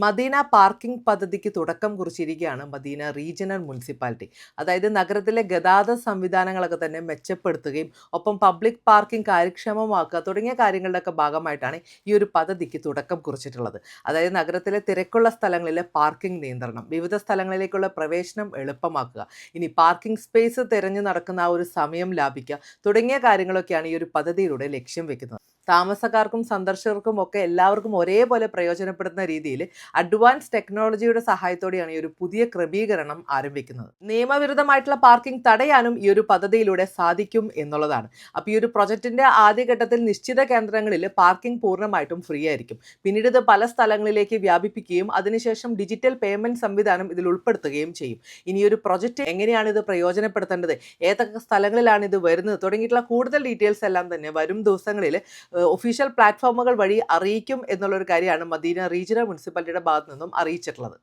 Medina parking പദ്ധതിക്ക് തുടക്കം കുറിച്ചിരിക്കുകയാണ് Medina regional municipality. അതായത് നഗരത്തിലെ ഗതാഗത സംവിധാനങ്ങളൊക്കെ തന്നെ മെച്ചപ്പെടുത്തുകയും ഒപ്പം പബ്ലിക് പാർക്കിംഗ് കാര്യക്ഷമമാക്കുക തുടങ്ങിയ കാര്യങ്ങളുടെയൊക്കെ ഭാഗമായിട്ടാണ് ഈ ഒരു പദ്ധതിക്ക് തുടക്കം കുറിച്ചിട്ടുള്ളത്. അതായത് നഗരത്തിലെ തിരക്കുള്ള സ്ഥലങ്ങളിലെ പാർക്കിംഗ് നിയന്ത്രണം, വിവിധ സ്ഥലങ്ങളിലേക്കുള്ള പ്രവേശനം എളുപ്പമാക്കുക, ഇനി പാർക്കിംഗ് സ്പേസ് തിരഞ്ഞു നടക്കുന്ന ആ ഒരു സമയം ലാഭിക്കുക തുടങ്ങിയ കാര്യങ്ങളൊക്കെയാണ് ഈ ഒരു പദ്ധതിയിലൂടെ ലക്ഷ്യം വെക്കുന്നത്. താമസക്കാർക്കും സന്ദർശകർക്കും ഒക്കെ എല്ലാവർക്കും ഒരേപോലെ പ്രയോജനപ്പെടുന്ന രീതിയിൽ അഡ്വാൻസ് ടെക്നോളജിയുടെ സഹായത്തോടെയാണ് ഈ ഒരു പുതിയ ക്രമീകരണം ആരംഭിക്കുന്നത്. നിയമവിരുദ്ധമായിട്ടുള്ള പാർക്കിംഗ് തടയാനും ഈ ഒരു പദ്ധതിയിലൂടെ സാധിക്കും എന്നുള്ളതാണ്. അപ്പോൾ ഈ ഒരു പ്രൊജക്ടിന്റെ ആദ്യഘട്ടത്തിൽ നിശ്ചിത കേന്ദ്രങ്ങളിൽ പാർക്കിംഗ് പൂർണ്ണമായിട്ടും ഫ്രീ ആയിരിക്കും. പിന്നീട് ഇത് പല സ്ഥലങ്ങളിലേക്ക് വ്യാപിപ്പിക്കുകയും അതിനുശേഷം ഡിജിറ്റൽ പേയ്മെന്റ് സംവിധാനം ഇതിൽ ഉൾപ്പെടുത്തുകയും ചെയ്യും. ഇനി ഒരു പ്രൊജക്ട് എങ്ങനെയാണ് ഇത് പ്രയോജനപ്പെടുത്തേണ്ടത്, ഏതൊക്കെ സ്ഥലങ്ങളിലാണ് ഇത് വരുന്നത് തുടങ്ങിയിട്ടുള്ള കൂടുതൽ ഡീറ്റെയിൽസ് എല്ലാം തന്നെ വരും ദിവസങ്ങളിൽ ഒഫീഷ്യൽ പ്ലാറ്റ്ഫോമുകൾ വഴി അറിയിക്കും എന്നുള്ളൊരു കാര്യമാണ് മദീന റീജിയണൽ മുനിസിപ്പാലിറ്റിയുടെ ഭാഗത്തു നിന്നും അറിയിച്ചിട്ടുള്ളത്.